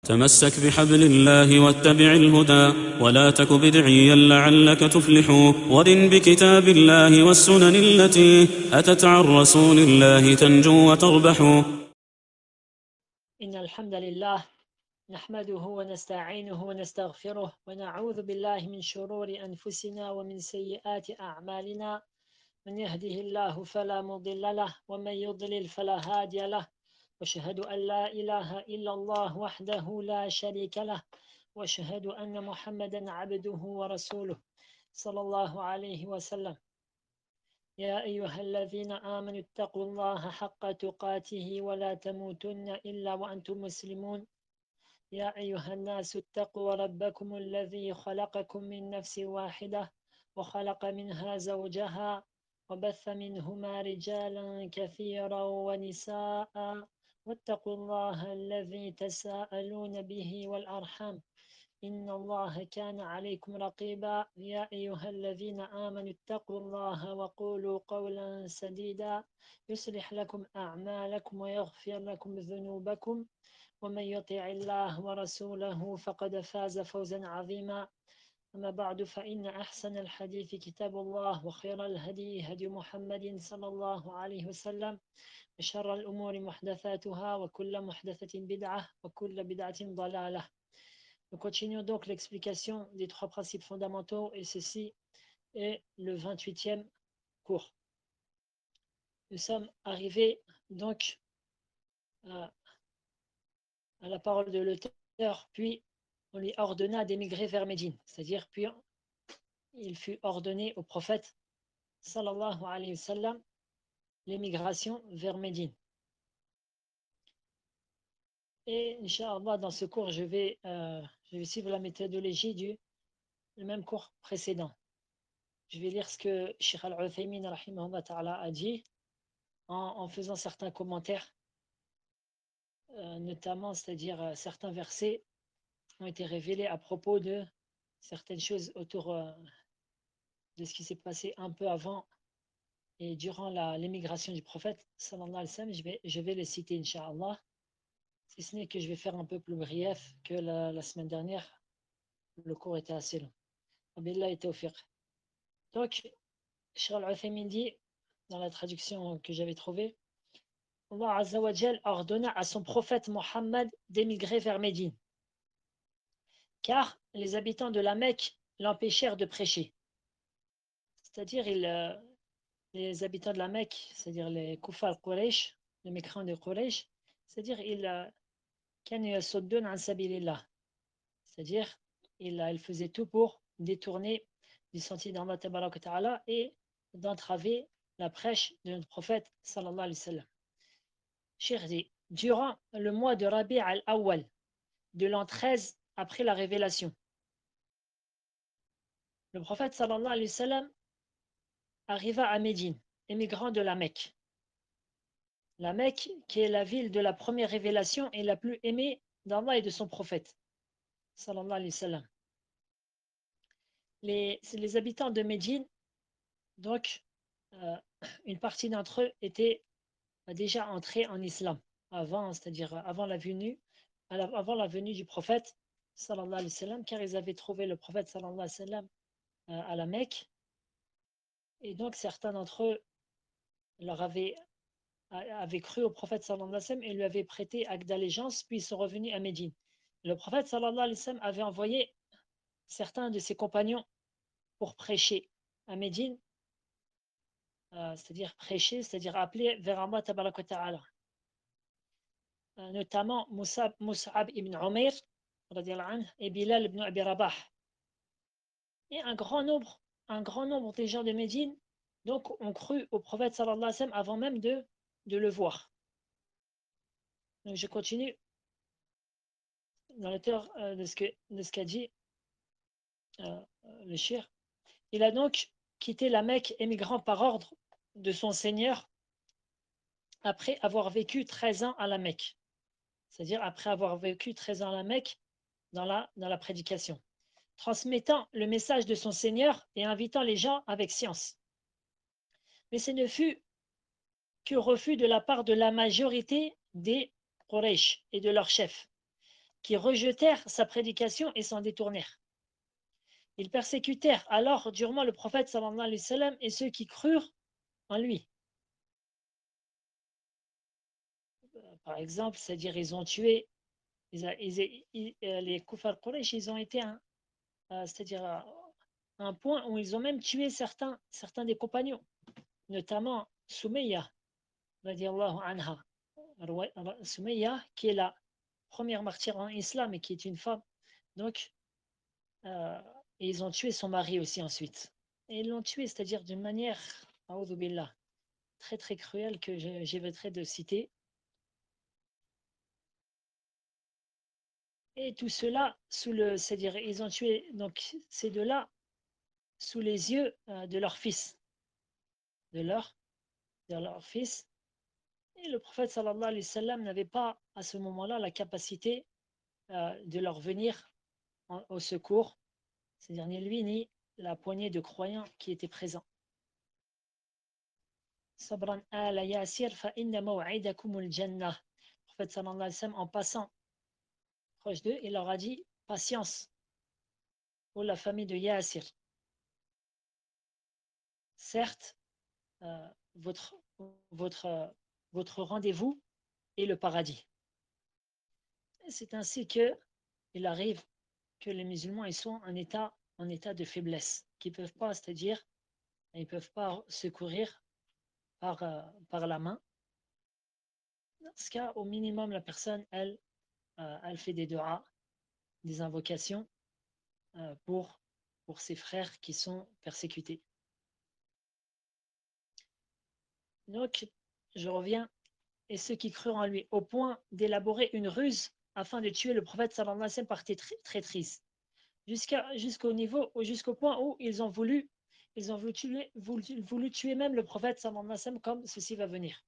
تمسك بحبل الله واتبع الهدى ولا تك بدعيا لعلك تفلح ورن بكتاب الله والسنن التي أتت عن رسول الله تنجو وتربح. إن الحمد لله نحمده ونستعينه ونستغفره ونعوذ بالله من شرور أنفسنا ومن سيئات أعمالنا. من يهده الله فلا مضل له ومن يضلل فلا هادي له، وأشهد أن لا إله إلا الله وحده لا شريك له، وأشهد أن محمدا عبده ورسوله صلى الله عليه وسلم. يا أيها الذين آمنوا اتقوا الله حق تقاته ولا تموتن إلا وأنتم مسلمون. يا أيها الناس اتقوا ربكم الذي خلقكم من نفس واحدة وخلق منها زوجها وبث منهما رجالا كثيرا ونساء، واتقوا الله الذي تساءلون به والأرحام إن الله كان عليكم رقيبا. يا أيها الذين آمنوا اتقوا الله وقولوا قولا سديدا يصلح لكم أعمالكم ويغفر لكم ذنوبكم، ومن يطع الله ورسوله فقد فاز فوزا عظيما. أما بعد، فإن أحسن الحديث كتاب الله، وخير الهدي هدي محمد صلى الله عليه وسلم، وشر الأمور محدثاتها وكل محدثة بدعة وكل بدعة ضلالة. Nous continuons donc l'explication des trois principes fondamentaux, et ceci est le 28e cours. Nous sommes arrivés donc à la parole de l'auteur, puis on lui ordonna d'émigrer vers Médine, c'est-à-dire puis il fut ordonné au prophète sallallahu alayhi wa sallam l'émigration vers Médine. Et Inch'Allah, dans ce cours, je vais suivre la méthodologie du même cours précédent. Je vais lire ce que Cheikh Al-Uthaymin rahimahullah ta'ala a dit en faisant certains commentaires, notamment, c'est-à-dire certains versets ont été révélés à propos de certaines choses autour de ce qui s'est passé un peu avant et durant l'émigration du prophète sallallahu alayhi wa sallam. Je vais les citer, Inch'Allah, si ce n'est que je vais faire un peu plus brief que la semaine dernière. Le cours était assez long. Abillah était offert. Donc, Cheikh Al-Uthaymin dit, dans la traduction que j'avais trouvée, Allah Azza wa Jal ordonna à son prophète Mohammed d'émigrer vers Médine, car les habitants de la Mecque l'empêchèrent de prêcher. C'est-à-dire, les habitants de la Mecque, c'est-à-dire les Kuffar Quraysh, les mécréants de Quraysh, c'est-à-dire ils c'est-à-dire ils faisaient tout pour détourner du sentier d'Allah Tabaraka wa Ta'ala et d'entraver la prêche de notre prophète sallallahu alayhi wa sallam. Cheikh dit, durant le mois de Rabi' al-Awwal de l'an 13 après la révélation, le prophète sallallahu alayhi wa sallam arriva à Médine, émigrant de la Mecque. La Mecque, qui est la ville de la première révélation et la plus aimée d'Allah et de son prophète sallallahu alayhi wa sallam. Les habitants de Médine, donc une partie d'entre eux étaient déjà entrés en islam avant, c'est-à-dire avant la venue du prophète sallallahu alayhi wa sallam, car ils avaient trouvé le prophète sallallahu alayhi wa sallam à la Mecque, et donc certains d'entre eux avaient cru au prophète sallallahu alayhi wa sallam et lui avaient prêté acte d'allégeance, puis ils sont revenus à Médine. Le prophète sallallahu alayhi wa sallam avait envoyé certains de ses compagnons pour prêcher à Médine, c'est-à-dire prêcher, c'est-à-dire appeler vers Allah tabaraka wa ta'ala. Notamment Mus'ab ibn Umair et Bilal ibn Abi Rabah. Et un grand nombre des gens de Médine donc ont cru au prophète sallallahu alayhi wa sallam avant même de le voir. Donc je continue dans l'auteur de ce qu'a dit le cheikh. Il a donc quitté la Mecque, émigrant par ordre de son Seigneur après avoir vécu 13 ans à la Mecque. C'est-à-dire après avoir vécu 13 ans à la Mecque dans la prédication, transmettant le message de son Seigneur et invitant les gens avec science. Mais ce ne fut que refus de la part de la majorité des Quraysh et de leurs chefs, qui rejetèrent sa prédication et s'en détournèrent. Ils persécutèrent alors durement le prophète sallallahu alayhi wa sallam et ceux qui crurent en lui. Par exemple, c'est-à-dire ils ont tué, les Koufar Quraysh, ils ont été c'est-à-dire à un point où ils ont même tué certains des compagnons, notamment Soumayya, radiallahu anha. Soumayya, qui est la première martyre en islam et qui est une femme. Donc, et ils ont tué son mari aussi ensuite. Et ils l'ont tué, c'est-à-dire d'une manière, a'udhu billah, très très cruelle que j'éviterai de citer. Et tout cela c'est-à-dire ils ont tué donc ces deux-là sous les yeux de leur fils, de leur fils. Et le prophète sallallahu alayhi wa sallam n'avait pas à ce moment-là la capacité de leur venir au secours, c'est-à-dire ni lui ni la poignée de croyants qui étaient présents. Sabran ala Yasir fa inna maw'idakumul jannah. Le prophète sallallahu alayhi wa sallam, en passant proche d'eux, il leur a dit patience pour la famille de Yasir. Certes, votre, votre rendez-vous est le paradis. C'est ainsi que il arrive que les musulmans ils sont en état de faiblesse, qu'ils ne peuvent pas, c'est-à-dire ils ne peuvent pas secourir par la main. Dans ce cas, au minimum, la personne, elle fait des du'as, des invocations pour ses frères qui sont persécutés. Donc, je reviens, et ceux qui crurent en lui, au point d'élaborer une ruse afin de tuer le prophète sallallahu alayhi wa sallam par traîtrise, jusqu'au point où ils ont voulu tuer même le prophète sallallahu alayhi wa sallam, comme ceci va venir.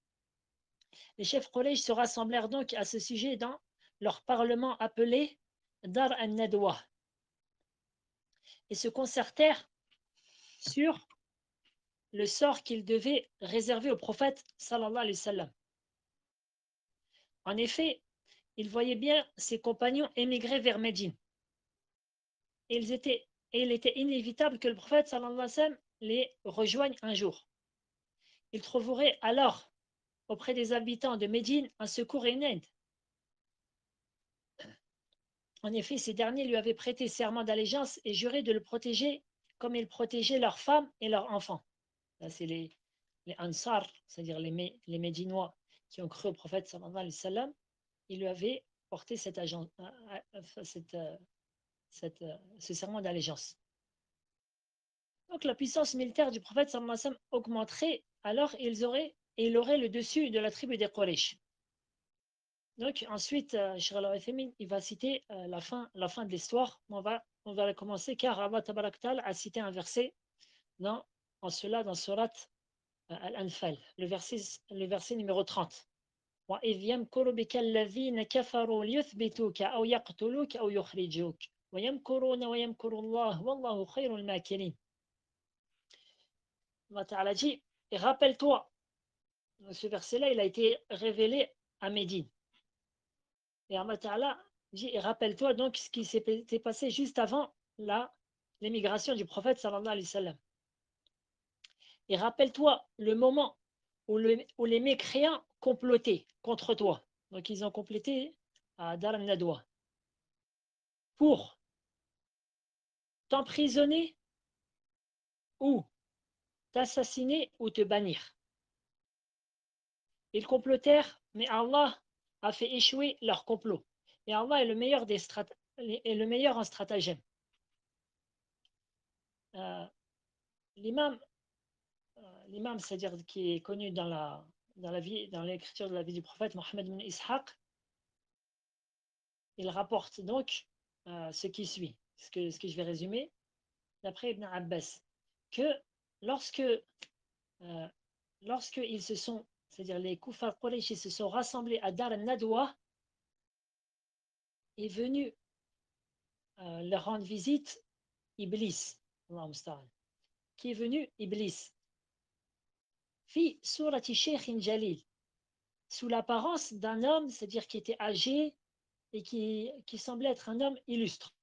Les chefs Quraysh se rassemblèrent donc à ce sujet dans leur parlement appelé Dar al-Nadwa et se concertèrent sur le sort qu'ils devaient réserver au prophète sallallahu alayhi wa sallam. En effet, ils voyaient bien ses compagnons émigrer vers Médine. Et il était inévitable que le prophète sallallahu alayhi wa sallam les rejoigne un jour. Il trouverait alors auprès des habitants de Médine un secours et une aide. En effet, ces derniers lui avaient prêté serment d'allégeance et juré de le protéger comme ils protégeaient leurs femmes et leurs enfants. Là, c'est les Ansar, c'est-à-dire les Médinois qui ont cru au prophète sallallahu alayhi wa sallam. Ils lui avaient porté ce serment d'allégeance. Donc la puissance militaire du prophète sallallahu alayhi wa sallam augmenterait, alors il aurait le dessus de la tribu des Quraysh. Donc ensuite, Cheikh Al-Uthaymin, il va citer la fin de l'histoire. On va la commencer car Allah Tabarak Ta'ala a cité un verset dans Surat Al-Anfal, le verset numéro 30. وَإِذْ يَمْكُرُ بِكَ الَّذِينَ كَفَرُوا لِيُثْبِتُوكَ أَوْ يَقْتُلُوكَ أَوْ يُخْرِجُوكَ وَيَمْكُرُونَ وَيَمْكُرُ اللَّهُ وَاللَّهُ خَيْرُ الْمَاكِرِينَ. Allah Ta'ala dit, et rappelle-toi, ce verset-là, il a été révélé à Médine. Et Allah Ta'ala dit, et rappelle-toi donc ce qui s'était passé juste avant l'émigration du prophète sallallahu alayhi wa sallam. Et rappelle-toi le moment où les mécréants complotaient contre toi. Donc ils ont complété à Dar al-Nadwa pour t'emprisonner ou t'assassiner ou te bannir. Ils complotèrent, mais Allah a fait échouer leur complot. Et Allah est le meilleur en stratagème. L'imam, c'est-à-dire qui est connu dans l'écriture de la vie du prophète Mohammed ibn Ishaq, il rapporte donc ce qui suit, ce que je vais résumer, d'après Ibn Abbas, que lorsque ils se sont, c'est-à-dire les Koufar Quraysh se sont rassemblés à Dar al-Nadwa, est venu leur rendre visite Iblis, qui est venu Iblis, fi surati sheikhin jalil, sous l'apparence d'un homme, c'est-à-dire qui était âgé et qui semblait être un homme illustre.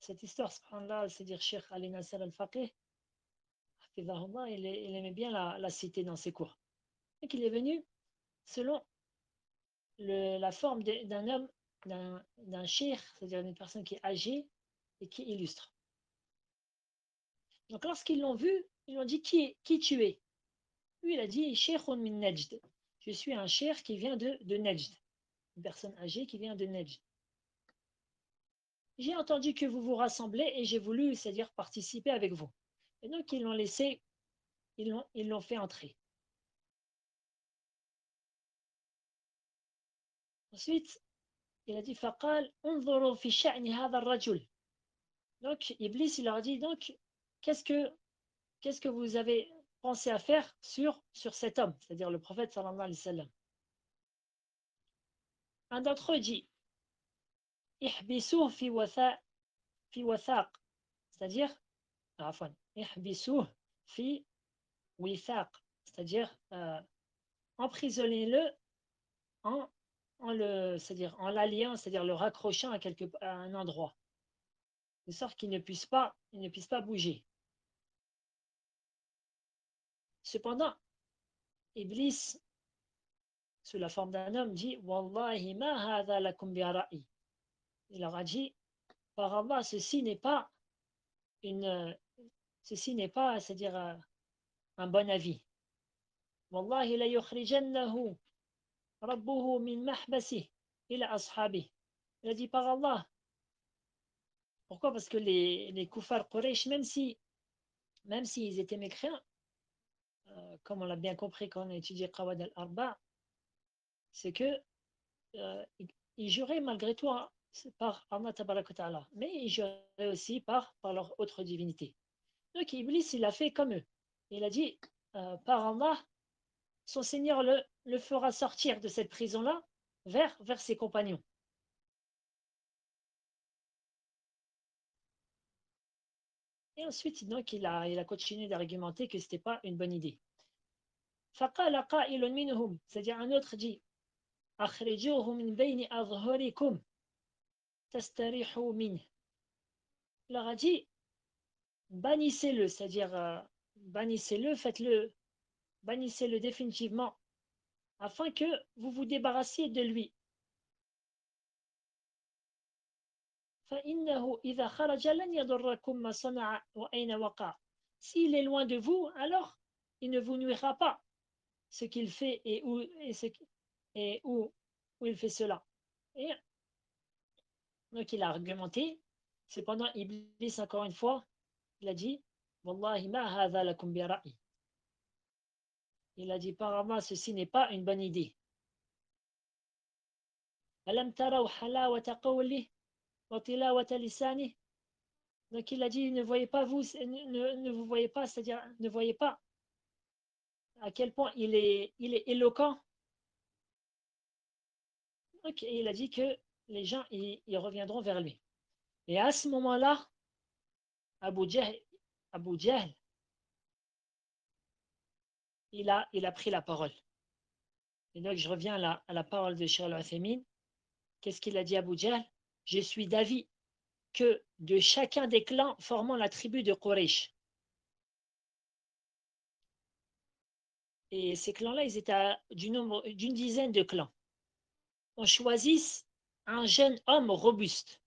Cette histoire, subhanallah, c'est-à-dire Cheikh Ali Nasser al-Faqih, il aimait bien la citer dans ses cours. Donc il est venu selon la forme d'un homme, d'un cheikh, c'est-à-dire une personne qui est âgée et qui est illustre. Donc lorsqu'ils l'ont vu, ils lui ont dit qui tu es. Lui, il a dit Sheikhun min Najd. Je suis un cheikh qui vient de Najd, une personne âgée qui vient de Najd. J'ai entendu que vous vous rassemblez et j'ai voulu, c'est-à-dire participer avec vous. Et donc ils l'ont laissé, ils l'ont fait entrer. Ensuite, il a dit فقال انظروا في شأن هذا الرجل. Donc Iblis il leur dit donc qu'est-ce que vous avez pensé à faire sur cet homme, c'est-à-dire le prophète sallallahu alayhi wa sallam. Un d'entre eux dit ihbisuh fi wathaq, c'est-à-dire عفوا ihbisuh fi withaq, c'est-à-dire emprisonnez-le en c'est-à-dire en l'alliant, c'est-à-dire le raccrochant à un endroit, de sorte qu'il ne puisse pas bouger. Cependant, Iblis, sous la forme d'un homme, dit Wallahi ma hadha lakum bi ra'i. Il leur a dit par Allah, ceci n'est pas, c'est-à-dire un bon avis. Wallahi la yukhrijannahu rabbuhu min mahbasih ila ashabih. Il a dit par Allah. Pourquoi? Parce que les kuffar Quraysh, même s'ils étaient mécréants, comme on l'a bien compris quand on a étudié Qawad al-Arba, c'est que ils juraient malgré tout par Allah tabaraka ta'ala, mais ils juraient aussi par leur autre divinité. Donc Iblis, il a fait comme eux. Il a dit, par Allah, son Seigneur le fera sortir de cette prison-là vers ses compagnons. Et ensuite, donc, il a continué d'argumenter que ce n'était pas une bonne idée. فقال قائل منهم, c'est-à-dire un autre dit أخرجوه من بين أظهركم تستريحوا منه. Il leur a dit bannissez-le, c'est-à-dire bannissez-le, bannissez-le définitivement afin que vous vous débarrassiez de lui. فإنه إذا خرج لن يضركم ما صنع وأين وقع. S'il est loin de vous, alors il ne vous nuira pas ce qu'il fait et où il fait cela. Et donc il a argumenté. Cependant, Iblis, encore une fois, il a dit Wallahi ma hadha lakum bi ra'i. Il a dit par Allah, ceci n'est pas une bonne idée. Alam taraw halawata qawli wa tilawata lisani. Donc il a dit ne voyez pas vous, ne vous voyez pas, c'est-à-dire ne voyez pas à quel point il est éloquent. Donc il a dit que les gens ils reviendront vers lui. Et à ce moment-là, Abu Jahl, il a pris la parole. Et donc je reviens à la parole de Cheikh Al-Uthaymin. Qu'est-ce qu'il a dit à Abu Jahl? Je suis d'avis que de chacun des clans formant la tribu de Quraysh. Et ces clans-là, ils étaient du nombre d'une dizaine de clans. On choisisse un jeune homme robuste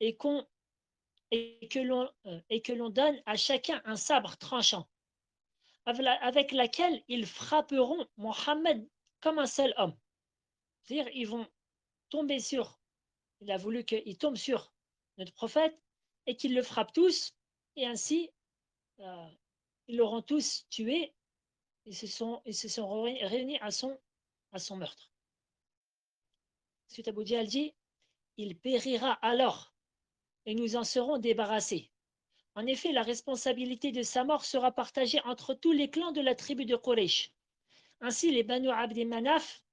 et que l'on donne à chacun un sabre tranchant, avec laquelle ils frapperont Mohammed comme un seul homme. C'est-à-dire, ils vont tomber il a voulu qu'ils tombent sur notre prophète et qu'ils le frappent tous, et ainsi, ils l'auront tous tué et se sont réunis à son meurtre. Ensuite, Abu Jahl dit, il périra alors et nous en serons débarrassés. En effet, la responsabilité de sa mort sera partagée entre tous les clans de la tribu de Quraysh. Ainsi, les Banu Abd Manaf,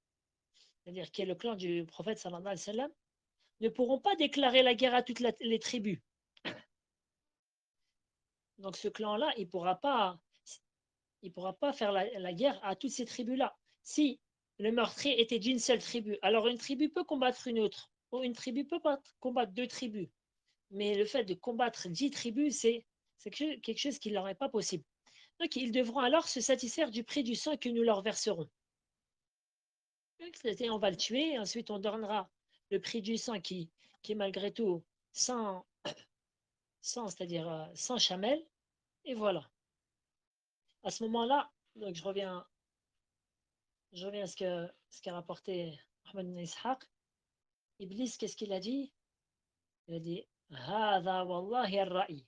c'est-à-dire qui est le clan du prophète sallallahu alayhi wa sallam, ne pourront pas déclarer la guerre à toutes les tribus. Donc ce clan-là, il ne pourra pas faire la guerre à toutes ces tribus-là. Si le meurtrier était d'une seule tribu. Alors une tribu peut combattre une autre, ou une tribu peut combattre deux tribus. Mais le fait de combattre 10 tribus, c'est quelque chose qui ne leur est pas possible. Donc ils devront alors se satisfaire du prix du sang que nous leur verserons. C'est-à-dire, on va le tuer, et ensuite on donnera le prix du sang qui est malgré tout c'est-à-dire sans chamel, et voilà. À ce moment-là, donc je reviens à ce qu'a rapporté Ahmed ibn Ishaq. Iblis, qu'est-ce qu'il a dit? Il a dit Hada wallahi ar-ra'i.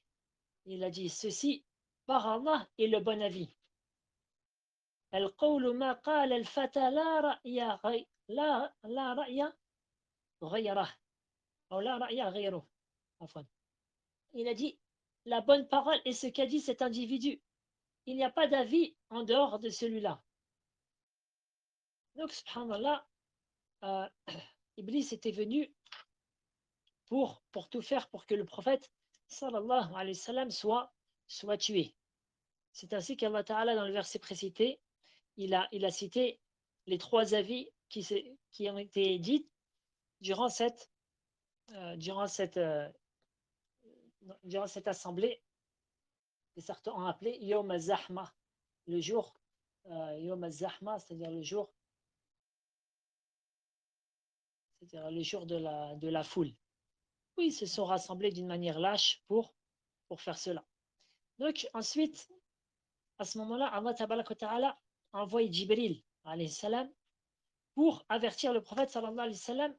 Il a dit ceci par Allah est le bon avis. القول ما قال الفتى لا رأي لا رأي غيره أو لا رأي غيره عفوا. Il a dit la bonne parole est ce qu'a dit cet individu. Il n'y a pas d'avis en dehors de celui-là. Donc, subhanallah, euh, Iblis était venu pour tout faire pour que le prophète sallallahu alayhi wa sallam soit tué. C'est ainsi qu'Allah Ta'ala, dans le verset précité, il a cité les trois avis qui ont été dits durant durant cette, durant cette assemblée, que certains ont appelé Yom al-Zahma, le jour Yom al-Zahma, c'est-à-dire le jour de la foule. Oui, ils se sont rassemblés d'une manière lâche pour faire cela. Donc ensuite, à ce moment-là, Allah Ta'ala a envoyé Jibril alayhi salam pour avertir le prophète sallallahu alayhi wa sallam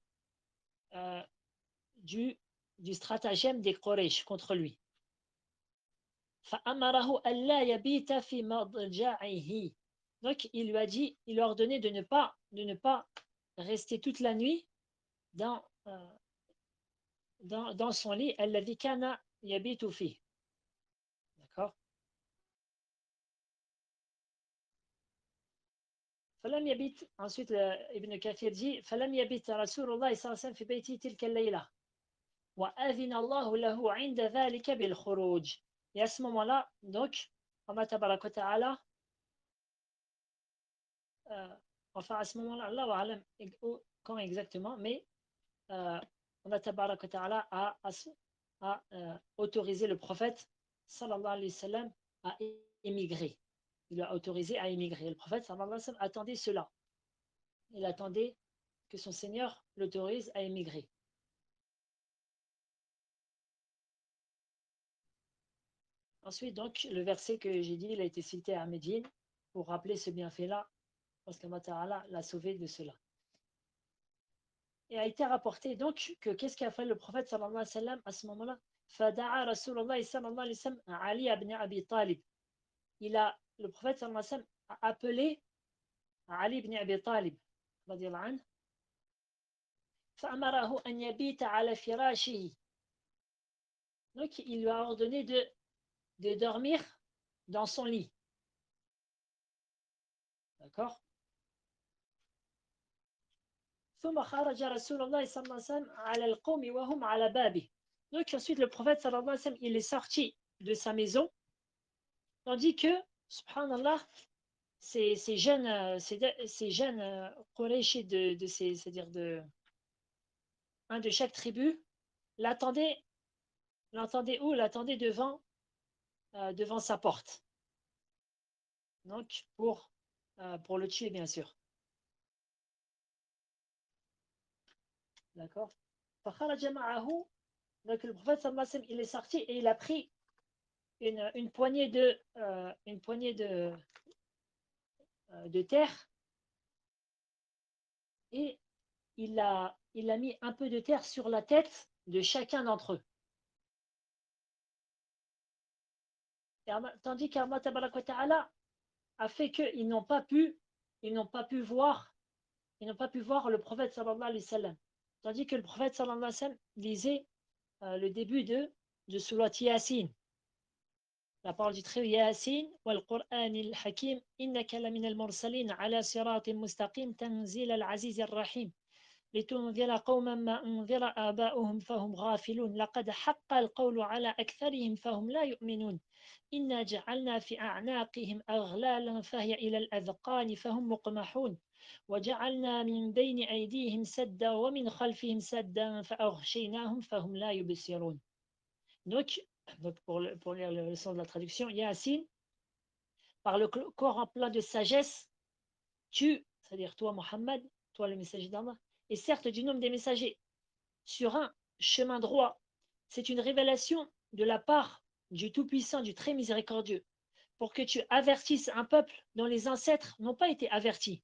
du, du stratagème des Quraysh contre lui. Donc il lui a dit, il lui a ordonné de ne pas rester toute la nuit dans, dans son lit. الذي كان يبيت فيه. D'accord. فلم يبيت. Ensuite Ibn Kathir dit فلم يبيت رسول الله صلى الله عليه وسلم في بيته تلك الليلة وأذن الله له عند ذلك بالخروج. Et à ce moment-là, donc, Allah Tabaraka Ta'ala, enfin à ce moment-là, Allah wa alam quand exactement, mais Allah Tabaraka Ta'ala a autorisé le prophète sallallahu alayhi wa sallam à émigrer. Il l'a autorisé à émigrer. Le prophète sallallahu alayhi wa sallam attendait cela. Il attendait que son Seigneur l'autorise à émigrer. Ensuite, donc, le verset que j'ai dit, il a été cité à Médine pour rappeler ce bienfait-là, parce qu'Allah Ta'ala l'a sauvé de cela. Et a été rapporté donc que qu'est-ce qu'a fait le prophète sallallahu alayhi wa sallam à ce moment-là? Fada'a Rasulullah sallallahu alayhi wa sallam Ali ibn Abi Talib. Le prophète sallallahu alayhi wa sallam a appelé Ali ibn Abi Talib radiyallahu anhu. فأمره أن يبيت على فراشه. Donc il lui a ordonné de dormir dans son lit. D'accord. ثم خرج رسول الله صلى الله عليه وسلم على القوم وهم على بابه. Donc ensuite le prophète sallallahu alayhi wa sallam il est sorti de sa maison tandis que subhanallah ces jeunes Quraysh c'est-à-dire un de chaque tribu l'attendaient où? L'attendaient devant sa porte. Donc pour le tuer bien sûr. D'accord. Donc le prophète sallallahu alayhi wa sallam, il est sorti et il a pris une poignée de terre et il a mis un peu de terre sur la tête de chacun d'entre eux. Tandis qu'Allah Ta'ala a fait qu'ils n'ont pas pu voir le prophète sallallahu alayhi wa sallam. Tandis que le prophète sallallahu alayhi wa sallam lisait le début de Surat Yasin. La parole du très Yasin wal Qur'an al-Hakim innaka lamina al-mursalin ala siratin mustaqim tanzil al-aziz al-rahim لتنذر قوما ما أنذر آباؤهم فهم غافلون لقد حق القول على أكثرهم فهم لا يؤمنون إنا جعلنا في أعناقهم أغلالا فهي إلى الأذقان فهم مقمحون وجعلنا من بين أيديهم سدا ومن خلفهم سدا فأغشيناهم فهم لا يبصرون. Donc pour lire le sens de la traduction, Yassine, par le corps plein de sagesse, tu, c'est-à-dire toi Mohammed, toi le messager d'Allah, et certes du nombre des messagers, sur un chemin droit. C'est une révélation de la part du Tout-Puissant, du Très Miséricordieux, pour que tu avertisses un peuple dont les ancêtres n'ont pas été avertis.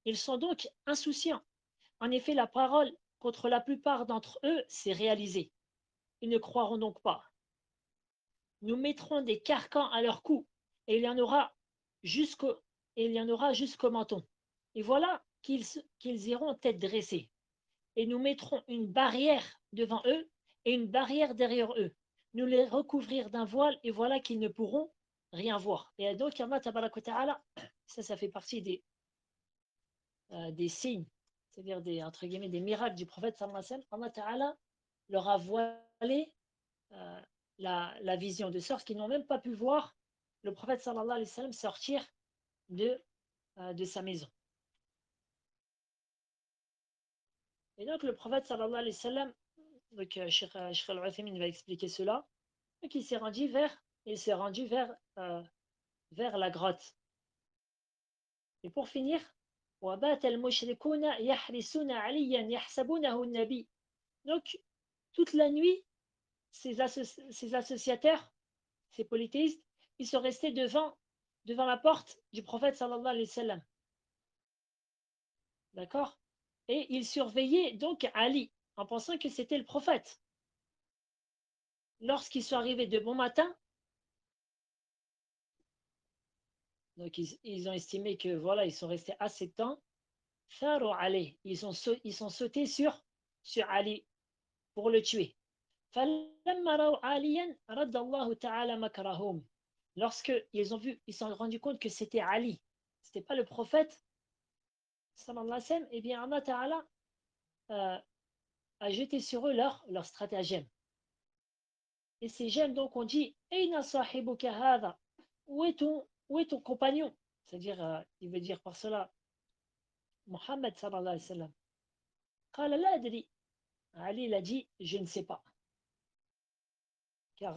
Ils sont donc insouciants. En effet, la parole contre la plupart d'entre eux s'est réalisée. Ils ne croiront donc pas. Nous mettrons des carcans à leur cou, et il y en aura jusqu'au menton. Et voilà qu'ils iront tête dressée. Et nous mettrons une barrière devant eux et une barrière derrière eux. Nous les recouvrir d'un voile et voilà qu'ils ne pourront rien voir. Et donc Allah tabaraka ta'ala, ça fait partie des signes, c'est-à-dire entre guillemets des miracles du prophète sallallahu alayhi wa sallam. Allah ta'ala leur a voilé la vision, de sorte qu'ils n'ont même pas pu voir le prophète sallallahu alayhi wa sallam sortir de sa maison. Et donc le prophète sallallahu alayhi wa sallam, donc Cheikh Al-Uthaymin va expliquer cela, donc il s'est rendu vers la grotte. Et pour finir, وَبَاتَ الْمُشْرِكُونَ يَحْرِسُونَ عَلِيًّا يَحْسَبُونَهُ النَّبِيُّ. Donc toute la nuit, ces associateurs, ces polythéistes, ils sont restés devant la porte du prophète sallallahu alayhi wa sallam. D'accord? Et ils surveillaient donc Ali en pensant que c'était le prophète. Lorsqu'ils sont arrivés de bon matin, donc ils ont estimé que voilà, ils sont restés assez de temps. Faru Ali, ils sont sautés sur Ali pour le tuer. Lorsque ils se sont rendus compte que c'était Ali, c'était pas le prophète, sallallahu alayhi wa sallam, et bien Allah Ta'ala a jeté sur eux leur stratagème. Et ces jeunes donc ont dit Aina sahibuka hadha, où est ton compagnon? C'est-à-dire, il veut dire par cela Mohammed sallallahu alayhi wa sallam. Qala la adri. Ali il a dit je ne sais pas. Car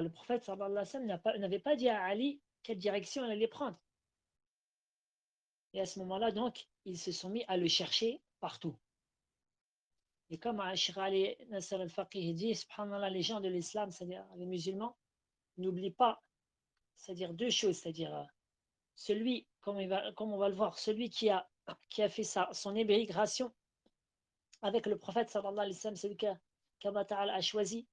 le prophète sallallahu alayhi wa sallam n'avait pas dit à Ali quelle direction il allait prendre. Et à ce moment-là, donc, ils se sont mis à le chercher partout. Et comme Ashir Ali Nasser al-Faqih dit, subhanallah, les gens de l'islam, c'est-à-dire les musulmans, n'oublient pas, c'est-à-dire deux choses, c'est-à-dire celui, comme on va le voir, celui qui a fait son émigration avec le prophète sallallahu alayhi wa sallam, celui qu'Allah Ta'ala a choisi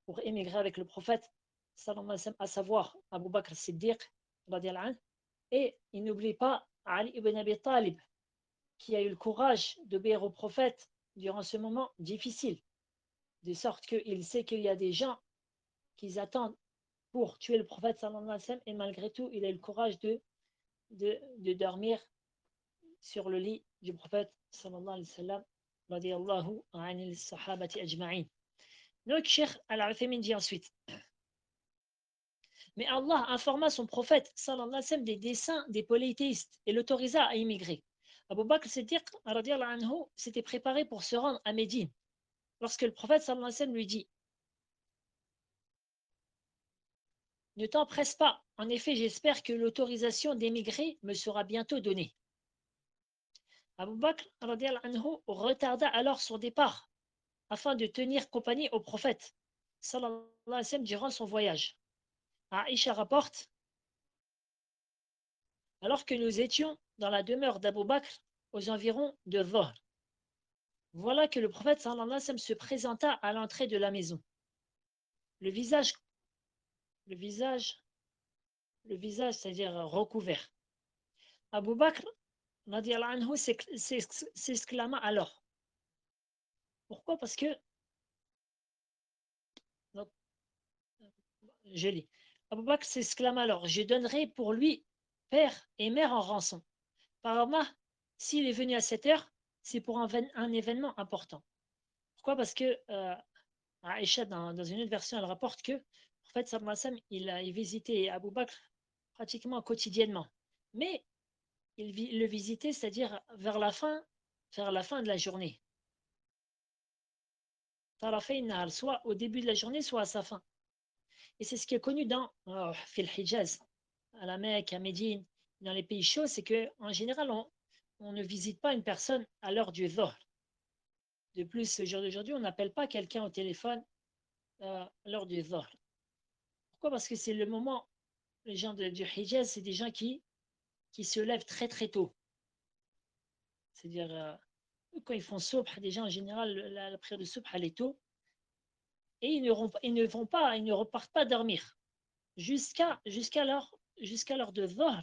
pour émigrer avec le prophète sallallahu alayhi wa sallam, à savoir Abu Bakr Siddiq, et il n'oublie pas Ali ibn Abi Talib, qui a eu le courage d'obéir au prophète durant ce moment difficile, de sorte qu'il sait qu'il y a des gens qui attendent pour tuer le prophète sallallahu alayhi wa sallam, et malgré tout, il a eu le courage de dormir sur le lit du prophète sallallahu alayhi wa sallam, radiyallahu anil sahabati ajma'in. Donc, Cheikh Al-Uthaymin dit ensuite, mais Allah informa son prophète sallallahu alayhi wa sallam des desseins des polythéistes et l'autorisa à immigrer. Abu Bakr Siddiq anhu s'était préparé pour se rendre à Médine lorsque le prophète sallallahu alayhi wa sallam lui dit ne t'empresse pas, en effet j'espère que l'autorisation d'émigrer me sera bientôt donnée. Abu Bakr anhu retarda alors son départ afin de tenir compagnie au prophète sallallahu alayhi wa sallam durant son voyage. Aïcha rapporte alors que nous étions dans la demeure d'Abu Bakr aux environs de Dhuhr, voilà que le prophète sallallahu alayhi wa sallam se présenta à l'entrée de la maison. Le visage, c'est-à-dire recouvert. Abu Bakr anhu s'exclama alors. Pourquoi? Parce que, donc, je lis. Abu Bakr s'exclama alors, je donnerai pour lui père et mère en rançon. Par Allah, s'il est venu à cette heure, c'est pour un événement important. Pourquoi? Parce que Aïcha, dans une autre version, elle rapporte que en fait, sallallahu alayhi wa sallam, il visitait Abu Bakr pratiquement quotidiennement. Mais il le visitait, c'est-à-dire vers la fin de la journée. Soit au début de la journée, soit à sa fin. Et c'est ce qui est connu dans Fil Hijaz, à la Mecque, à Médine, dans les pays chauds, c'est qu'en général, on ne visite pas une personne à l'heure du Dhuhr. De plus, ce jour d'aujourd'hui, on n'appelle pas quelqu'un au téléphone à l'heure du Dhuhr. Pourquoi? Parce que c'est le moment, les gens du Hijaz, c'est des gens qui se lèvent très très tôt. C'est-à-dire, quand ils font subh, déjà en général, la prière de subh, elle est tôt, et ils ne repartent pas dormir jusqu'à l'heure de Dhuhr,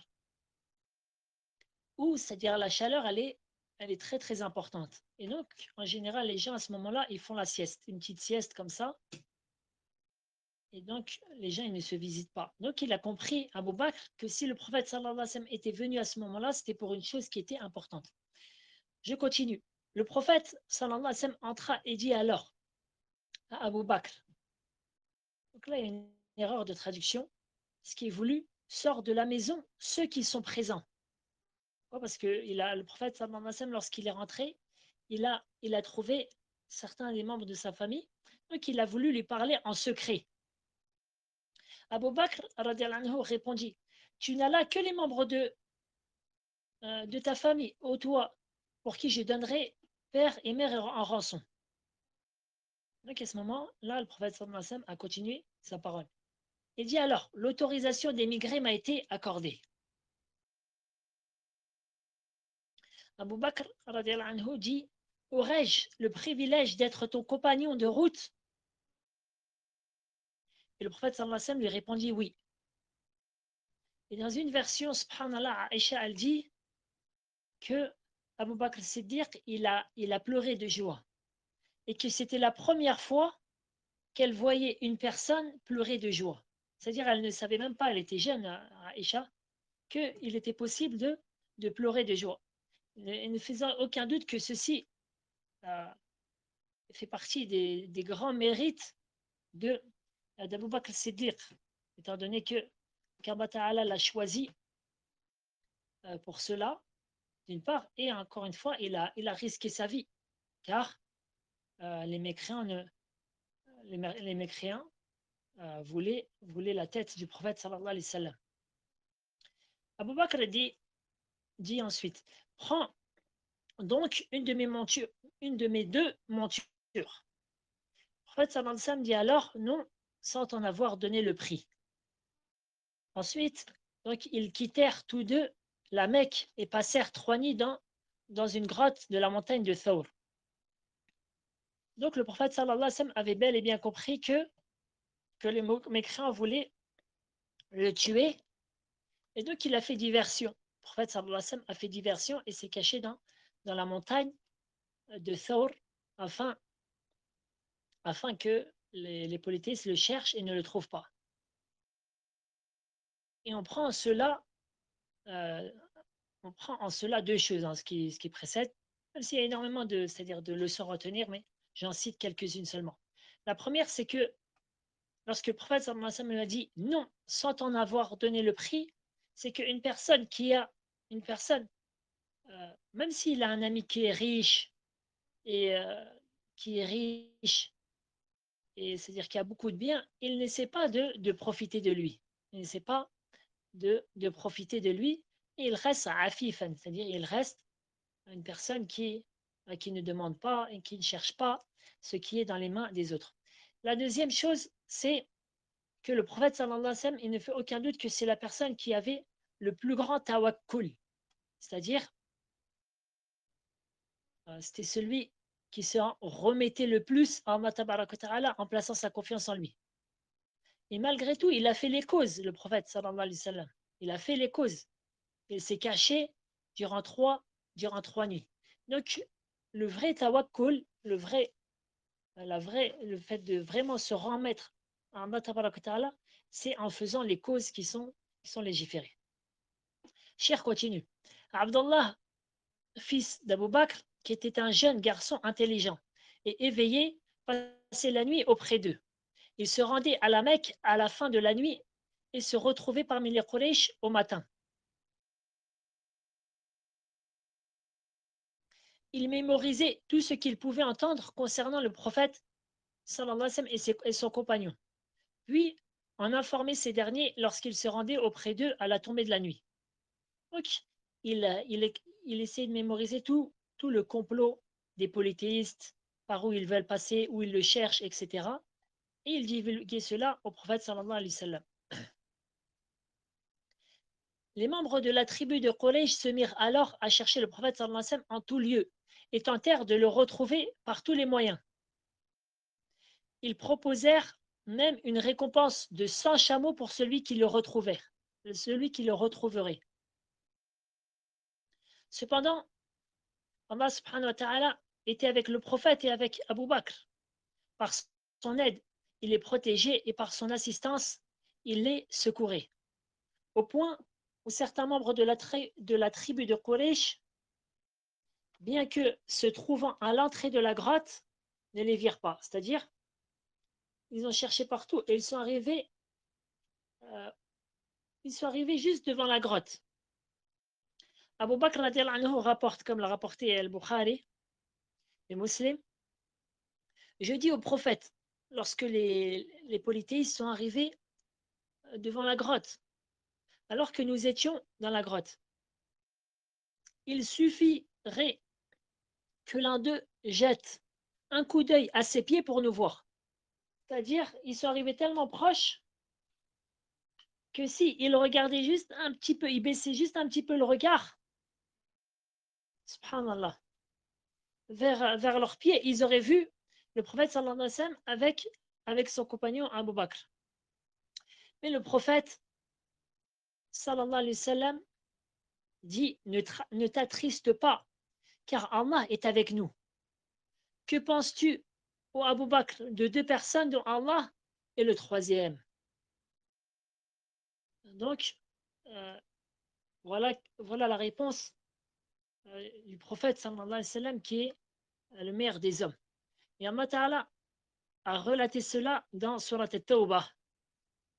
où, c'est-à-dire la chaleur, elle est très très importante. Et donc, en général, les gens à ce moment-là, ils font la sieste, une petite sieste comme ça, et donc les gens, ils ne se visitent pas. Donc, il a compris, Abu Bakr, que si le prophète sallallahu alayhi wa sallam était venu à ce moment-là, c'était pour une chose qui était importante. Je continue. Le prophète sallallahu alayhi wa sallam entra et dit alors à Abu Bakr. Donc là, il y a une erreur de traduction. Ce qui est voulu, sort de la maison ceux qui sont présents. Pourquoi? Parce que le prophète sallallahu alayhi wa sallam, lorsqu'il est rentré, il a trouvé certains des membres de sa famille, donc il a voulu lui parler en secret. Abu Bakr anhu, répondit, tu n'as là que les membres de ta famille, ô toi, pour qui je donnerai père et mère en rançon. Donc à ce moment-là, le prophète sallallahu alayhi wa sallam a continué sa parole. Il dit alors, l'autorisation d'émigrer m'a été accordée. Abu Bakr anhu, dit, aurais-je le privilège d'être ton compagnon de route? Et le prophète sallallahu alayhi wa sallam lui répondit oui. Et dans une version, subhanallah, Aïcha, elle dit que Abu Bakr Siddiq, il a pleuré de joie. Et que c'était la première fois qu'elle voyait une personne pleurer de joie. C'est-à-dire, elle ne savait même pas, elle était jeune, Aïcha, qu'il était possible de pleurer de joie. Ne faisant aucun doute que ceci fait partie des grands mérites d'Abu Bakr Siddiq, étant donné que qu'Allah Ta'ala l'a choisi pour cela, d'une part, et encore une fois, il a risqué sa vie, car les mécréants, les mécréants voulaient la tête du prophète sallallahu alayhi wa sallam. Abu Bakr dit ensuite, prends donc une de mes deux montures. Le prophète sallallahu alayhi wa sallam dit alors non, sans en avoir donné le prix. Ensuite, donc, ils quittèrent tous deux la Mecque et passèrent 3 nuits dans une grotte de la montagne de Thawr. Donc le prophète sallallahu alayhi wa sallam avait bel et bien compris que les mécréants voulaient le tuer, et donc il a fait diversion. Le prophète sallallahu alayhi wa sallam a fait diversion et s'est caché dans la montagne de Thawr afin que les politistes le cherchent et ne le trouvent pas. Et on prend en cela deux choses, ce qui précède, même s'il y a énormément c'est-à-dire de leçons à retenir, mais j'en cite quelques-unes seulement. La première, c'est que lorsque le prophète sallallahu alayhi wa sallam a dit non, sans en avoir donné le prix, c'est qu'une personne même s'il a un ami qui est riche, et et c'est-à-dire qui a beaucoup de biens, il n'essaie pas de profiter de lui. Il n'essaie pas de profiter de lui, et il reste afifan, c'est-à-dire il reste une personne qui ne demande pas et qui ne cherche pas ce qui est dans les mains des autres. La deuxième chose, c'est que le prophète sallallahu alayhi wa sallam, il ne fait aucun doute que c'est la personne qui avait le plus grand tawakkul, c'est-à-dire c'était celui qui se remettait le plus à Allah tabaraka wa ta'ala en plaçant sa confiance en lui. Et malgré tout, il a fait les causes, le prophète sallallahu alayhi wa sallam. Il a fait les causes. Il s'est caché durant trois nuits. Donc, le vrai tawakkul, le fait de vraiment se remettre à Allah tabaraka wa ta'ala, c'est en faisant les causes qui sont légiférées. Cheikh continue. Abdullah, fils d'Abu Bakr, qui était un jeune garçon intelligent et éveillé, passait la nuit auprès d'eux. Il se rendait à la Mecque à la fin de la nuit et se retrouvait parmi les Quraysh au matin. il mémorisait tout ce qu'il pouvait entendre concernant le prophète sallallahu alayhi wa sallam et son compagnon. Puis, en informait ces derniers lorsqu'il se rendait auprès d'eux à la tombée de la nuit. Donc, il essaie de mémoriser tout le complot des polythéistes, par où ils veulent passer, où ils le cherchent, etc. Et il divulguait cela au prophète sallallahu alayhi wa sallam. Les membres de la tribu de Quraysh se mirent alors à chercher le prophète sallallahu alayhi wa sallam en tout lieu et tentèrent de le retrouver par tous les moyens. Ils proposèrent même une récompense de 100 chameaux pour celui qui le retrouverait. Cependant, Allah subhanahu wa ta'ala était avec le prophète et avec Abu Bakr. Par son aide, il les protégeait et par son assistance, il les secourait. Au point où certains membres de la tribu de Quraysh, bien que se trouvant à l'entrée de la grotte, ne les virent pas. C'est-à-dire, ils ont cherché partout et ils sont arrivés juste devant la grotte. Abu Bakr rapporte, comme l'a rapporté Al-Bukhari et Muslim, je dis au prophète, lorsque les polythéistes sont arrivés devant la grotte, alors que nous étions dans la grotte, il suffirait que l'un d'eux jette un coup d'œil à ses pieds pour nous voir. C'est-à-dire, ils sont arrivés tellement proches que si il regardait juste un petit peu, il baissait juste un petit peu le regard, subhanallah, vers leurs pieds, ils auraient vu le prophète sallallahu alayhi wa sallam avec son compagnon Abu Bakr. Mais le prophète sallallahu alayhi wa sallam dit ne t'attriste pas, car Allah est avec nous. Que penses-tu, ô Abu Bakr, de deux personnes dont Allah est le troisième? Donc, voilà la réponse du prophète sallallahu alayhi wa sallam qui est le meilleur des hommes. Et Allah Ta'ala a relaté cela dans Surat At-Tawbah,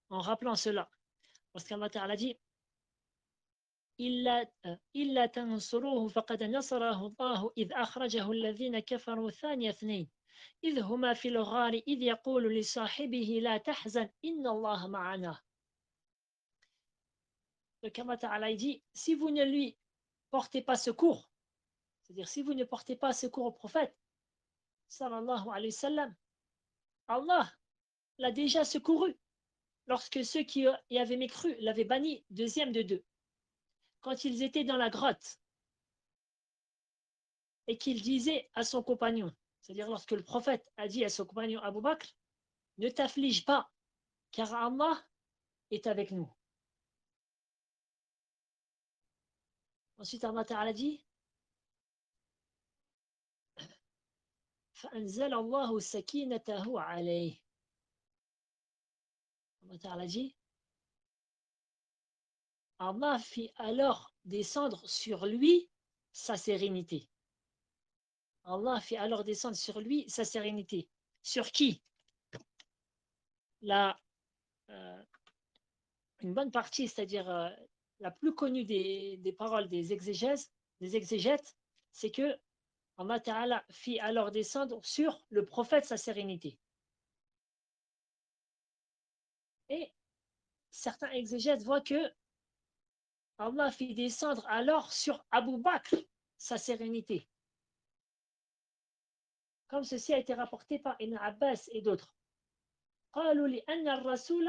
en rappelant cela. Parce qu'Allah Ta'ala dit إلا تنصروه فقد نصره الله إذ أخرجه الذين كفروا ثاني اثنين إذ هما في الغار إذ يقول لصاحبه لا تحزن إن الله معنا. Donc Allah Ta'ala dit, si vous ne lui portez pas secours, c'est-à-dire si vous ne portez pas secours au prophète, sallallahu alayhi wa sallam, Allah l'a déjà secouru lorsque ceux qui y avaient mécru l'avaient banni deuxième de deux. Quand ils étaient dans la grotte et qu'il disait à son compagnon, c'est-à-dire lorsque le prophète a dit à son compagnon Abu Bakr, ne t'afflige pas, car Allah est avec nous. Ensuite, Allah Ta'ala dit فأنزل الله سكينته عليه. Allah Ta'ala dit Allah fit alors descendre sur lui sa sérénité. Allah fit alors descendre sur lui sa sérénité. Sur qui? Une bonne partie, c'est-à-dire la plus connue des paroles des exégètes, c'est que Allah Ta'ala fit alors descendre sur le prophète sa sérénité. Et certains exégètes voient que Allah fit descendre alors sur Abu Bakr sa sérénité. Comme ceci a été rapporté par Ibn Abbas et d'autres. قالوا لأن الرسول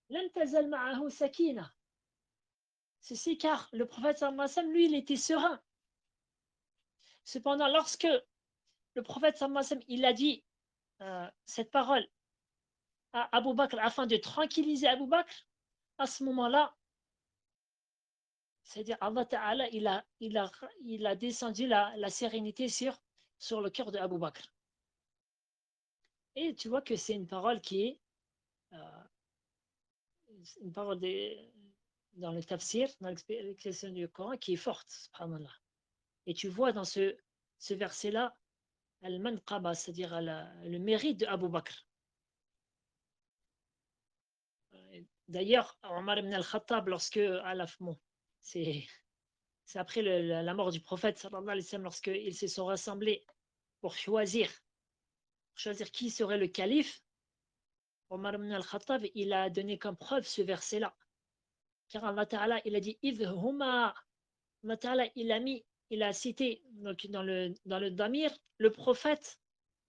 لم تزل معه سكينة. Ceci car le prophète sallallahu alayhi wa sallam, lui, il était serein. Cependant, lorsque le prophète sallallahu alayhi wa sallam, il a dit cette parole à Abu Bakr afin de tranquilliser Abu Bakr, à ce moment-là, c'est-à-dire Allah Ta'ala, il a descendu la sérénité sur le cœur de Abu Bakr. Et tu vois que c'est une parole qui est une parole dans le tafsir, dans l'explication du Coran, qui est forte, subhanallah. Et tu vois dans ce verset-là, al-manqaba, c'est-à-dire le mérite de Abu Bakr. D'ailleurs, Omar ibn al-Khattab, lorsque, bon, c'est c'est après la mort du prophète, sallallahu alayhi wa sallam, lorsqu'ils se sont rassemblés pour choisir qui serait le calife. Omar ibn al-Khattab, il a donné comme preuve ce verset-là. Car Allah Ta'ala, il a dit idh huma. Allah Ta'ala, il a cité donc, dans le damir le prophète,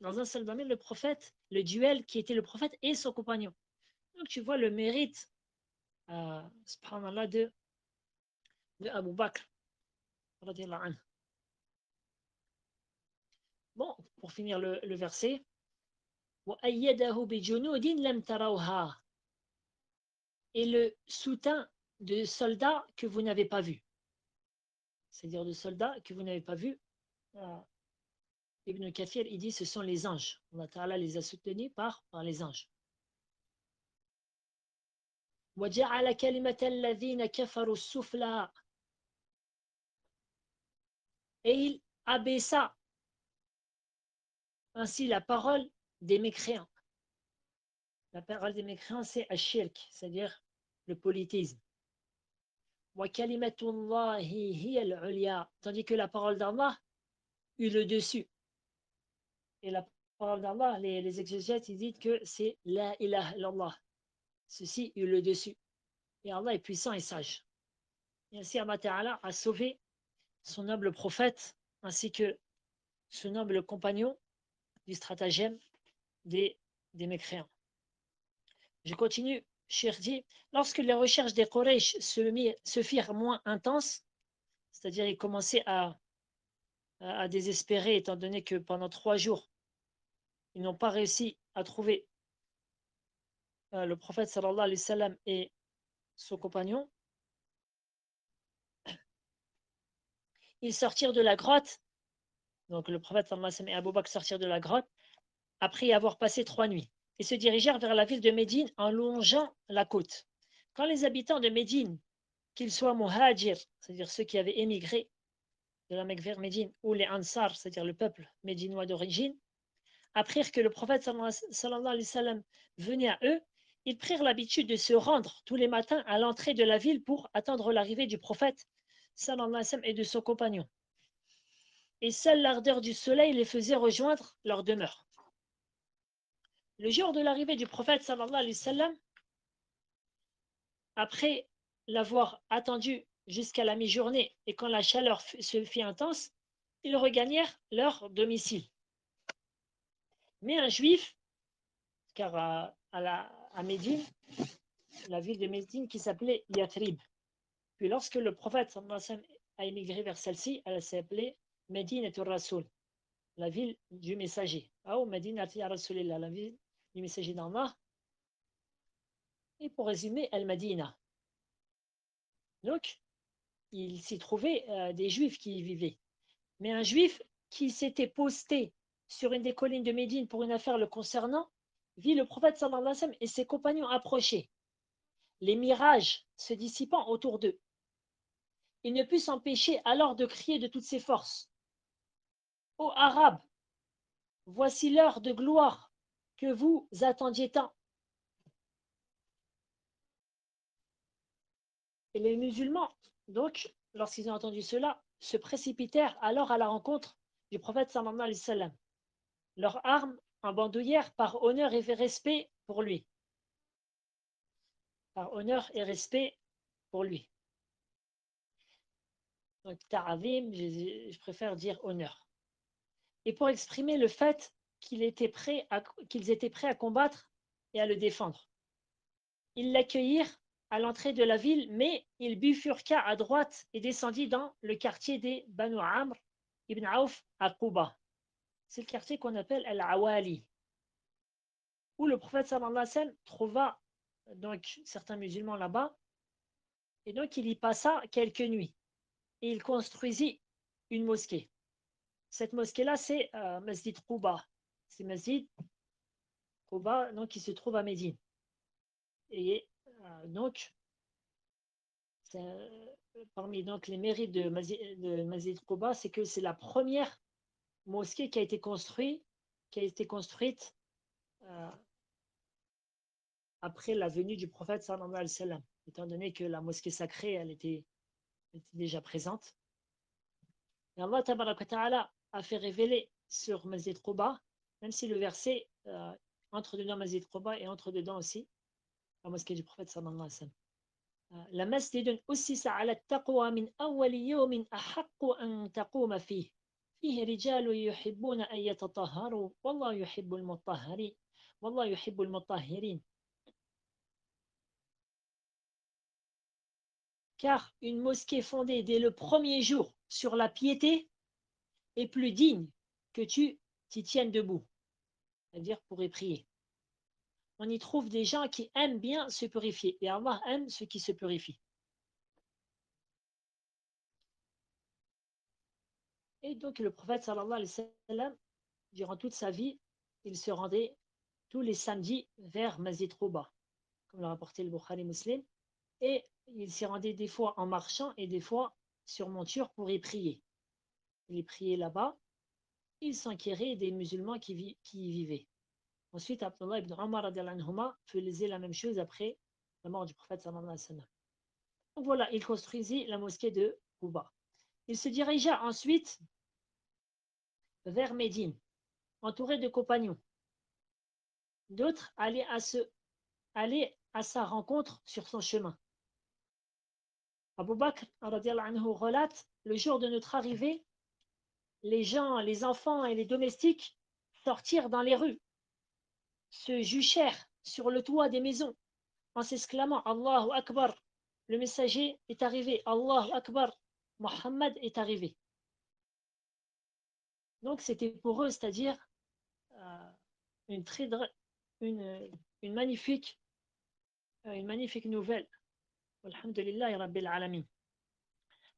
dans un seul damir, le prophète, le duel qui était le prophète et son compagnon. Donc tu vois le mérite, subhanallah, de Abu Bakr. Bon, pour finir le verset, et le soutien de soldats que vous n'avez pas vus. C'est-à-dire de soldats que vous n'avez pas vus. Ibn Kathir, il dit ce sont les anges. Allah Ta'ala les a soutenus par les anges. وَجَعَلَ كَلِمَةَ الَّذِينَ كَفَرُوا السُّفْلَى. Et il abaissa ainsi la parole des mécréants. La parole des mécréants, c'est ash-shirk, c'est-à-dire le polythéisme. وَكَلِمَةُ اللَّهِ هِيَ الْعُلْيَا. Tandis que la parole d'Allah eut le dessus. Et la parole d'Allah, les exégètes, ils disent que c'est la ilaha illallah. Ceci eut le dessus. Et Allah est puissant et sage. Et ainsi, Allah Ta'ala a sauvé son noble prophète ainsi que ce noble compagnon du stratagème des mécréants. Je continue. Cheikh dit, lorsque les recherches des Quraysh se firent moins intenses, c'est-à-dire ils commençaient à désespérer étant donné que pendant 3 jours, ils n'ont pas réussi à trouver le prophète sallallahu alayhi wa sallam et son compagnon, ils sortirent de la grotte. Donc le prophète sallallahu alayhi wa sallam et Abu Bakr sortirent de la grotte après y avoir passé 3 nuits et se dirigèrent vers la ville de Médine en longeant la côte. Quand les habitants de Médine, qu'ils soient muhajir, c'est-à-dire ceux qui avaient émigré de la Mecque vers Médine, ou les Ansar, c'est-à-dire le peuple médinois d'origine, apprirent que le prophète sallallahu alayhi wa sallam venait à eux, ils prirent l'habitude de se rendre tous les matins à l'entrée de la ville pour attendre l'arrivée du prophète sallallahu alayhi wa sallam et de son compagnon. Et seule l'ardeur du soleil les faisait rejoindre leur demeure. Le jour de l'arrivée du prophète sallallahu alayhi wa sallam, après l'avoir attendu jusqu'à la mi-journée et quand la chaleur se fit intense, ils regagnèrent leur domicile. Mais un juif, car à Médine, la ville de Médine qui s'appelait Yathrib. Puis lorsque le prophète sallallahu alayhi wa sallam a émigré vers celle-ci, elle s'appelait Médine et Rasoul, la ville du messager. Ou Médine et Rasoulillah, la ville du messager d'Allah. Et pour résumer, El-Madina. Donc, il s'y trouvait des juifs qui y vivaient. Mais un juif qui s'était posté sur une des collines de Médine pour une affaire le concernant, vit le prophète sallallahu alayhi wa sallam et ses compagnons approcher, les mirages se dissipant autour d'eux. Il ne put s'empêcher alors de crier de toutes ses forces: Ô Arabes, voici l'heure de gloire que vous attendiez tant. Et les musulmans, donc, lorsqu'ils ont entendu cela, se précipitèrent alors à la rencontre du prophète sallallahu alayhi wa sallam, leurs armes en bandoulière par honneur et respect pour lui. Par honneur et respect pour lui. Donc, ta'azim, je préfère dire honneur. Et pour exprimer le fait qu'ils étaient prêts à combattre et à le défendre. Ils l'accueillirent à l'entrée de la ville, mais il bifurqua à droite et descendit dans le quartier des Banu Amr ibn Auf à Quba. C'est le quartier qu'on appelle Al-Awali, où le prophète sallallahu alayhi wa sallam trouva donc certains musulmans là-bas, et donc il y passa quelques nuits, et il construisit une mosquée. Cette mosquée-là, c'est Masjid Quba. C'est Masjid Quba, donc, qui se trouve à Médine. Et donc, parmi donc, les mérites de Masjid Quba, c'est que c'est la première mosquée qui a été construite après la venue du prophète sallallahu alayhi wa sallam, étant donné que la mosquée sacrée, elle était déjà présente. Et Allah tabaraka wa ta'ala a fait révéler sur Masjid Quba, même si le verset entre dedans Masjid Quba et entre dedans aussi la mosquée du prophète sallallahu alayhi wa sallam. لمسجد أسس على التقوى من أول يوم أحق أن تقوم فيه فيه رجال يحبون أن يتطهروا والله يحب المطهرين والله يحب المطهرين. Car une mosquée fondée dès le premier jour sur la piété est plus digne que tu t'y tiennes debout, c'est-à-dire pour y prier. On y trouve des gens qui aiment bien se purifier et Allah aime ceux qui se purifient. Et donc le prophète sallallahu alayhi wa sallam, durant toute sa vie, il se rendait tous les samedis vers Masjid Quba, comme l'a rapporté le Bukhari Muslim, et il s'y rendait des fois en marchant et des fois sur monture pour y prier. Il y priait là-bas, il s'enquérait des musulmans qui y vivaient. Ensuite, Abdullah ibn Omar faisait la même chose après la mort du prophète sallallahu alayhi wa sallam. Donc voilà, il construisit la mosquée de Quba. Il se dirigea ensuite vers Médine, entouré de compagnons. D'autres allaient à sa rencontre sur son chemin. Abu Bakr anhu relate, le jour de notre arrivée, les gens, les enfants et les domestiques sortirent dans les rues, se juchèrent sur le toit des maisons en s'exclamant Allahu Akbar, le messager est arrivé, Allahu Akbar, Mohammed est arrivé. Donc c'était pour eux, c'est-à-dire une, une, une magnifique nouvelle. Alhamdulillahi Rabbil Alamin.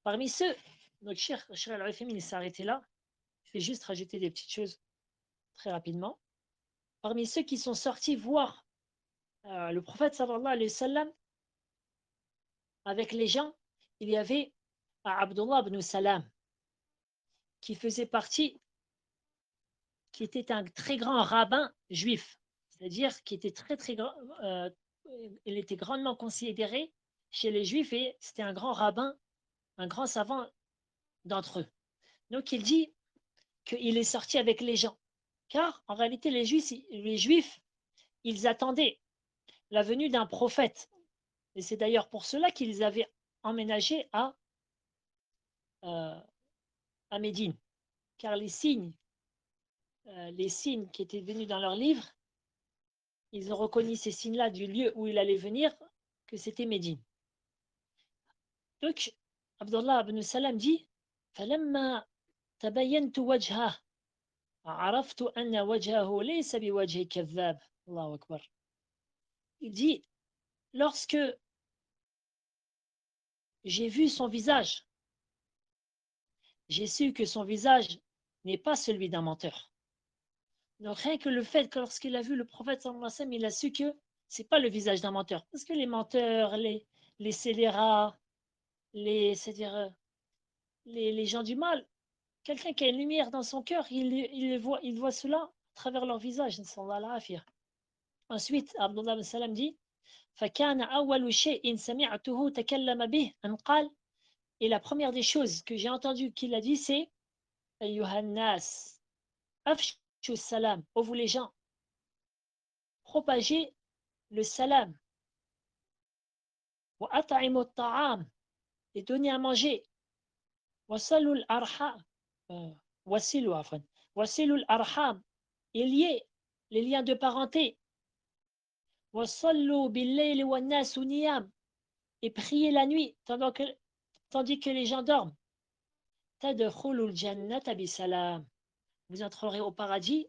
Parmi ceux, notre cher Al-Uthaymin s'est arrêté là. Je vais juste rajouter des petites choses très rapidement. Parmi ceux qui sont sortis voir le prophète sallallahu alayhi wa sallam avec les gens, il y avait Abdullah ibn Salam qui faisait partie, qui était un très grand rabbin juif, c'est-à-dire qui était très grand, il était grandement considéré chez les juifs et c'était un grand rabbin, un grand savant d'entre eux. Donc il dit qu'il est sorti avec les gens, car en réalité les juifs, ils attendaient la venue d'un prophète. Et c'est d'ailleurs pour cela qu'ils avaient emménagé à Médine, car les signes qui étaient venus dans leur livre, ils ont reconnu ces signes-là du lieu où il allait venir, que c'était Médine. Donc, Abdullah ibn Salam dit فَلَمَّا تَبَيَّنْتُ وَجْهَهُ عَرَفْتُ أَنَّ وَجْهَهُ لَيْسَ بِوَجْهِ كَذَّابٍ. Allahu Akbar. Il dit, lorsque j'ai vu son visage, j'ai su que son visage n'est pas celui d'un menteur. Donc rien que le fait que lorsqu'il a vu le prophète sallallahu alayhi wa sallam, il a su que c'est pas le visage d'un menteur. Parce que les menteurs, les scélérats, c'est-à-dire les gens du mal, quelqu'un qui a une lumière dans son cœur, il voit cela à travers leur visage. Ensuite, Abdullah ibn Salam dit فَكَانَ أَوَّلُ شَيْءٍ سَمِعْتُهُ تَكَلَّمَ بِهِ أَنْ قَالَ. Et la première des choses que j'ai entendu qu'il a dit, c'est أَيُّهَا النَّاسِ أَفْشُوا السَّلَامَ. Ô vous les gens, propagez le salam. وَأَطْعِمُوا الطَّعَامَ. Et donnez à manger. وَصَلُوا الْأَرْحَامَ. وَصِلُوا الْأَرْحَامَ. Et liez les liens de parenté. وَصَلُّوا بِاللَّيْلِ وَالنَّاسُ نِيَامٌ. Et priez la nuit tandis que les gens dorment. تَدْخُلُوا الْجَنَّةَ بِسَلَامٍ. Vous entrerez au paradis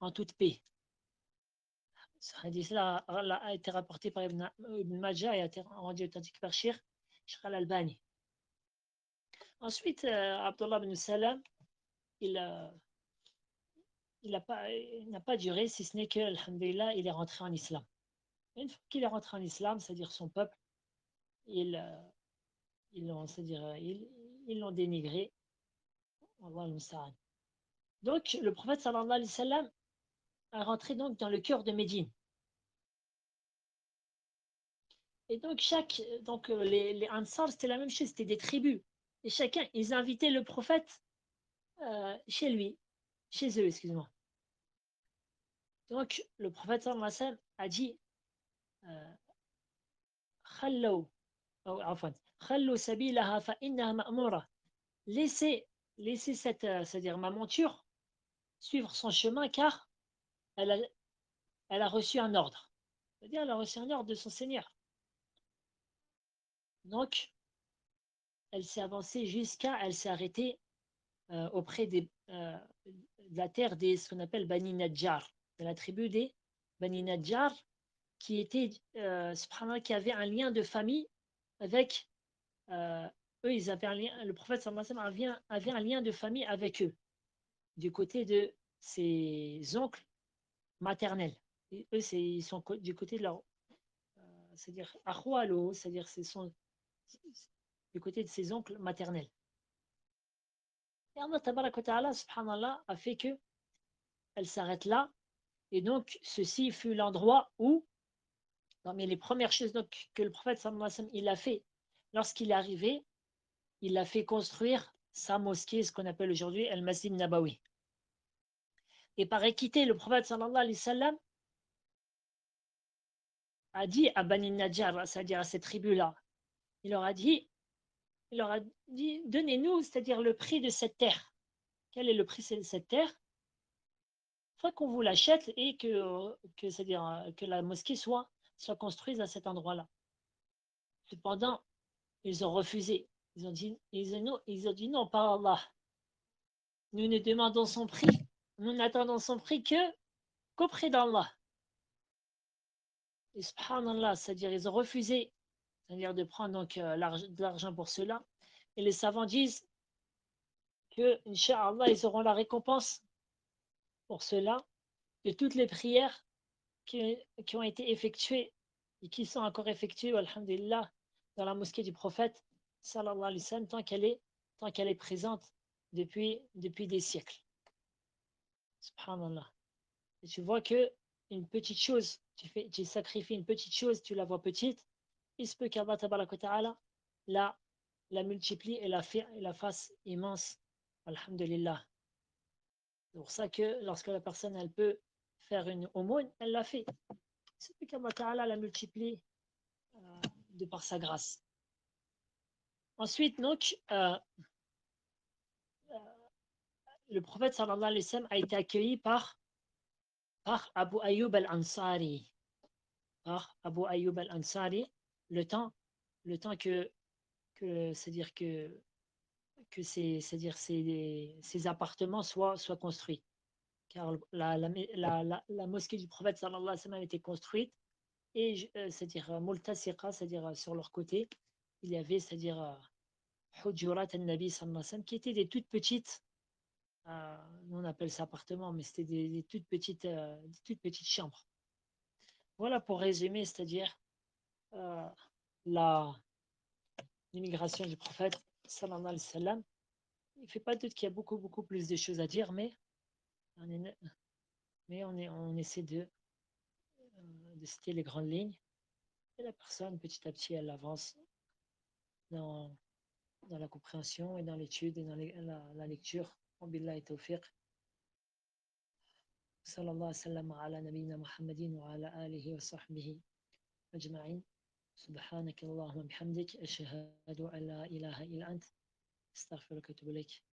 en toute paix. Ce hadith-là a été rapporté par Ibn Majah et a été rendu authentique par Cheikh Al-Albani. Ensuite, Abdullah ibn Salam, il n'a pas duré, si ce n'est que, alhamdulillah, il est rentré en islam. Et une fois qu'il est rentré en islam, c'est-à-dire son peuple, ils l'ont dénigré. Donc, le prophète sallallahu alayhi wa sallam a rentré donc dans le cœur de Médine. Et donc, les Ansar, c'était la même chose, c'était des tribus. et chacun, ils invitaient le prophète chez eux, excuse-moi. Donc, le prophète sallallahu alayhi wa sallam a dit خلوا أو عفوا خلوا سبيلها فإنها مأمورة. Laissez cette, c'est-à-dire ma monture, suivre son chemin car elle a, elle a reçu un ordre. C'est-à-dire elle a reçu un ordre de son Seigneur. Donc, elle s'est avancée elle s'est arrêtée auprès de la terre ce qu'on appelle Bani Najjar, de la tribu des Bani Najjar, qui était, qui avait un lien de famille avec eux, ils avaient un lien, le prophète sallallahu alayhi wa sallam avait un lien de famille avec eux, du côté de ses oncles maternels. Et eux, ils sont du côté de leur, c'est-à-dire Akhwalo, c'est-à-dire du côté de ses oncles maternels. Et Allah tabarak wa ta'ala, subhanallah, a fait que elle s'arrête là. Et donc, ceci fut l'endroit où, parmi les premières choses donc, que le prophète sallallahu alayhi wa sallam, il a fait lorsqu'il est arrivé, il a fait construire sa mosquée, ce qu'on appelle aujourd'hui El Masjid Nabawi. Et par équité, le prophète sallallahu alayhi wa sallam a dit à Bani Najjar, c'est-à-dire à cette tribu-là, il leur a dit, donnez-nous, c'est-à-dire le prix de cette terre. Quel est le prix de cette terre? Il faut qu'on vous l'achète et c'est-à-dire que la mosquée soit construite à cet endroit-là. Cependant, ils ont refusé. Ils ont dit non, par Allah. Nous ne demandons son prix. Nous n'attendons son prix qu'auprès d'Allah. Et subhanallah, c'est-à-dire ils ont refusé, c'est-à-dire de prendre donc de l'argent pour cela. Et les savants disent que, Inch'Allah, ils auront la récompense pour cela de toutes les prières qui ont été effectuées et qui sont encore effectuées, alhamdulillah, dans la mosquée du prophète, sallallahu alayhi wa sallam, tant qu'elle est présente depuis des siècles. Subhanallah. Et tu vois que une petite chose, tu sacrifies une petite chose, tu la vois petite, il se peut qu'Allah tabaraka wa ta'ala la multiplie et la fasse immense. Alhamdulillah. C'est pour ça que lorsque la personne elle peut faire une aumône, elle l'a fait. C'est peut qu'Allah ta'ala la multiplie de par sa grâce. Ensuite, donc, le prophète sallallahu alayhi wa sallam a été accueilli par Abu Ayyub al-Ansari. Par Abu Ayyub al-Ansari, le temps c'est-à-dire que ces appartements soient construits. Car la mosquée du prophète sallallahu alayhi wa sallam a été construite et c'est-à-dire multasiqa, c'est-à-dire sur leur côté, il y avait c'est-à-dire hujurat al-nabi sallallahu alayhi wa sallam qui étaient des toutes petites, nous on appelle ça appartements, mais c'était des toutes petites chambres. Voilà pour résumer, c'est-à-dire l'immigration du prophète sallallahu alayhi wa sallam. Il ne fait pas doute qu'il y a beaucoup plus de choses à dire, mais on essaie de citer les grandes lignes. Et la personne, petit à petit, elle avance dans la compréhension et dans l'étude et dans la lecture. Billahi tawfiq. Sallallahu alayhi wa sallam ala nabiyyina Muhammadin wa ala alihi wa sahbihi ajma'in. سبحانك اللهم وبحمدك أشهد أن لا إله إلا أنت أستغفرك وأتوب إليك